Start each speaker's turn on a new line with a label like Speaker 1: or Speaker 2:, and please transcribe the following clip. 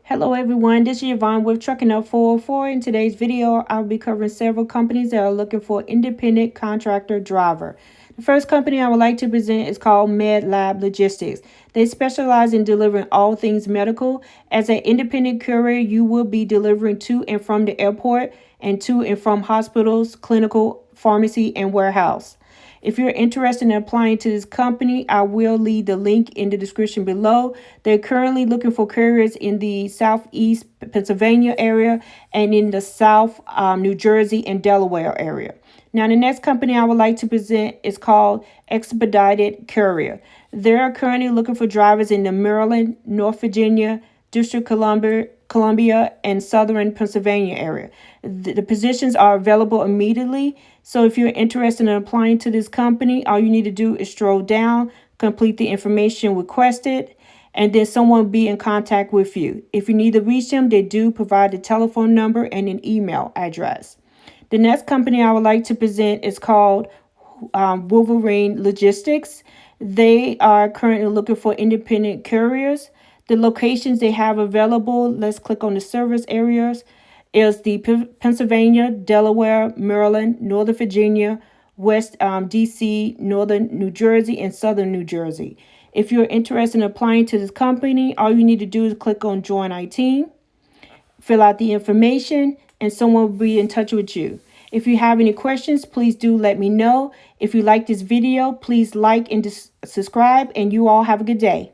Speaker 1: Hello everyone, this is Yvonne with Trucking Up 404. In today's video, I'll be covering several companies that are looking for independent contractor driver. The first company I would like to present is called MedLab Logistics. They specialize in delivering all things medical. As an independent courier, you will be delivering to and from the airport and to and from hospitals, clinical, pharmacy, and warehouse. If you're interested in applying to this company, I will leave the link in the description below. They're currently looking for couriers in the Southeast Pennsylvania area and in the South New Jersey and Delaware area. Now, the next company I would like to present is called Expedited Courier. They're currently looking for drivers in the Maryland, North Virginia, District Columbia, and Southern Pennsylvania area. The positions are available immediately. So if you're interested in applying to this company, all you need to do is scroll down, complete the information requested, and then someone will be in contact with you. If you need to reach them, they do provide a telephone number and an email address. The next company I would like to present is called Wolverine Logistics. They are currently looking for independent couriers. The locations they have available, let's click on the service areas, is the Pennsylvania, Delaware, Maryland, Northern Virginia, West DC, Northern New Jersey, and Southern New Jersey. If you're interested in applying to this company, all you need to do is click on Join our team, fill out the information, and someone will be in touch with you. If you have any questions, please do let me know. If you like this video, please like and subscribe, and you all have a good day.